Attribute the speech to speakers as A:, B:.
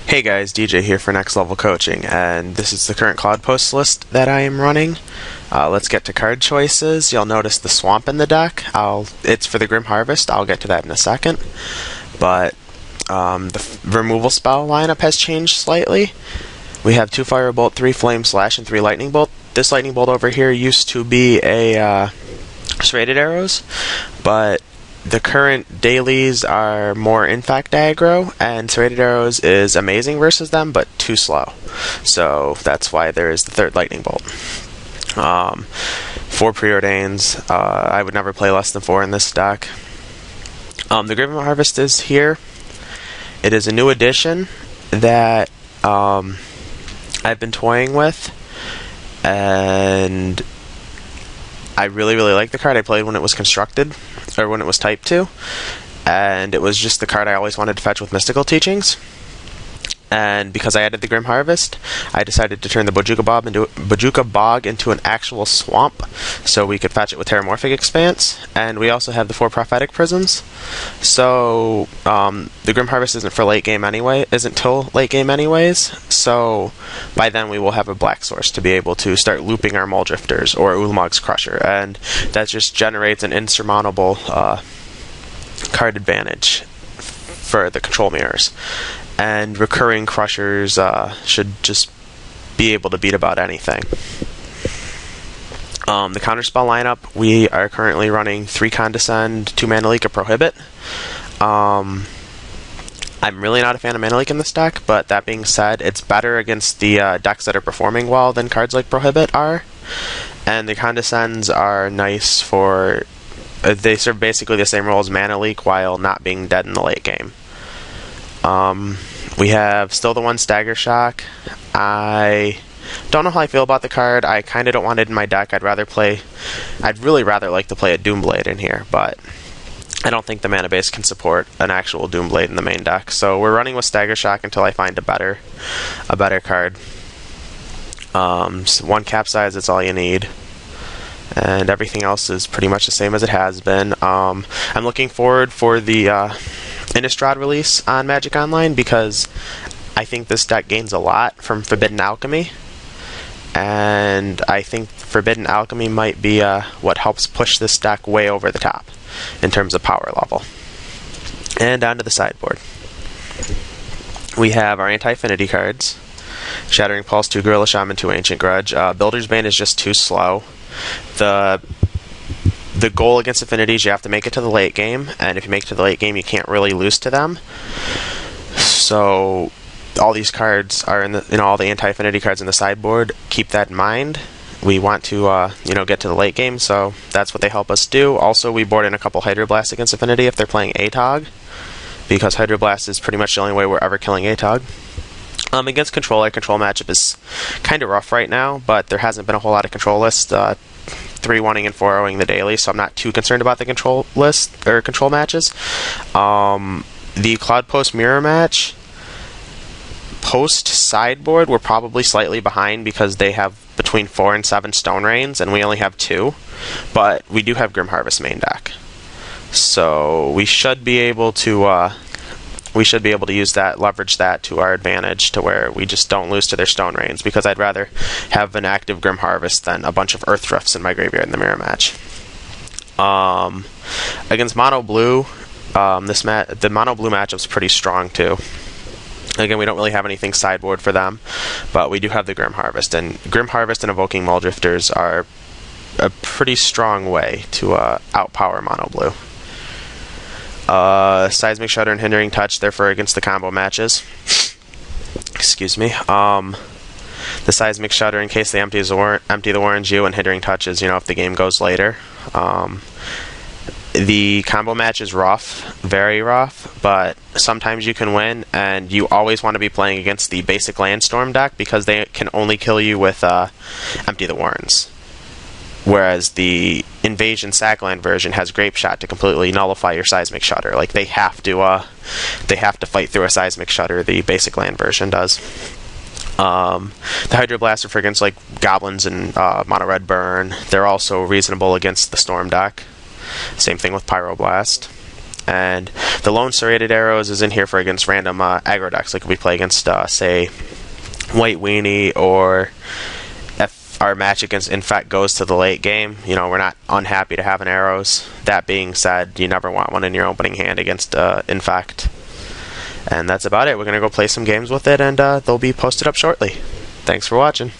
A: Hey guys, DJ here for Next Level Coaching, and this is the current Cloudpost list that I am running. Let's get to card choices. You'll notice the Swamp in the deck. It's for the Grim Harvest. I'll get to that in a second. But the removal spell lineup has changed slightly. We have 2 Firebolt, 3 Flame Slash, and 3 Lightning Bolt. This Lightning Bolt over here used to be a Serrated Arrows, but the current dailies are more Infect aggro, and Serrated Arrows is amazing versus them, but too slow. So that's why there is the 3rd Lightning Bolt. 4 Preordains. I would never play less than 4 in this deck. The Grim Harvest is here. It is a new addition that I've been toying with, and I really like the card. I played when it was constructed, or when it was typed 2, and it was just the card I always wanted to fetch with Mystical Teachings. And because I added the Grim Harvest, I decided to turn the Bojuka Bog into an actual swamp, so we could fetch it with Terramorphic Expanse. And we also have the 4 Prophetic Prisms. So the Grim Harvest isn't till late game anyways. So by then we will have a black source to be able to start looping our Muldrifters or Ulamog's Crusher, and that just generates an insurmountable card advantage for the control mirrors. And recurring Crushers should just be able to beat about anything. The Counterspell lineup, we are currently running 3 Condescend, 2 Mana Leak, a Prohibit. I'm really not a fan of Mana Leak in this deck, but that being said, it's better against the decks that are performing well than cards like Prohibit are. And the Condescends are nice for... they serve basically the same role as Mana Leak while not being dead in the late game. We have still the 1 Stagger Shock. I don't know how I feel about the card. I kind of don't want it in my deck. I'd really rather like to play a Doomblade in here, but I don't think the mana base can support an actual Doomblade in the main deck. So we're running with Stagger Shock until I find a better card. 1 Capsize, that's all you need. And everything else is pretty much the same as it has been. I'm looking forward for the Innistrad release on Magic Online, because I think this deck gains a lot from Forbidden Alchemy, and I think Forbidden Alchemy might be what helps push this deck way over the top in terms of power level. And onto the sideboard. We have our anti-affinity cards. Shattering Pulse, 2 Gorilla Shaman, 2 Ancient Grudge. Builder's Bane is just too slow. The goal against affinities, you have to make it to the late game, and if you make it to the late game, you can't really lose to them. So all these cards are in all the anti-affinity cards in the sideboard. Keep that in mind. We want to get to the late game, so that's what they help us do. Also, we board in a couple Hydroblast against affinity if they're playing Atog, because Hydroblast is pretty much the only way we're ever killing Atog. Against control, our control matchup is kind of rough right now, but there hasn't been a whole lot of control lists. 3-1ing and 4-0ing the daily, so I'm not too concerned about the control list or control matches. The Cloudpost mirror match, post sideboard, we're probably slightly behind because they have between 4 and 7 Stone Rains, and we only have 2. But we do have Grim Harvest main deck, so we should be able to use that, leverage that to our advantage, to where we just don't lose to their Stone Rains, because I'd rather have an active Grim Harvest than a bunch of Earth Drifts in my graveyard in the mirror match. Against Mono Blue, the Mono Blue matchup's pretty strong too. Again, we don't really have anything sideboard for them, but we do have the Grim Harvest, and Grim Harvest and Evoking Muldrifters are a pretty strong way to outpower Mono Blue. Seismic Shudder and Hindering Touch, therefore against the combo matches. Excuse me. The Seismic Shudder in case they empty the Warrenju, and Hindering Touch is, if the game goes later. The combo match is rough, very rough, but sometimes you can win, and you always want to be playing against the basic Landstorm deck, because they can only kill you with Empty the Warrens. Whereas the Invasion Sackland version has Grape Shot to completely nullify your Seismic Shudder. Like, they have to fight through a Seismic Shudder, the basic land version does. The Hydroblast are for against like Goblins and Mono Red Burn. They're also reasonable against the Storm deck. Same thing with Pyroblast. And the lone serrated arrows is in here for against random aggro decks, like if we play against, say, White Weenie, or if our match against Infect goes to the late game, we're not unhappy to have an arrows. That being said, you never want one in your opening hand against Infect. And that's about it. We're going to go play some games with it, and they'll be posted up shortly. Thanks for watching.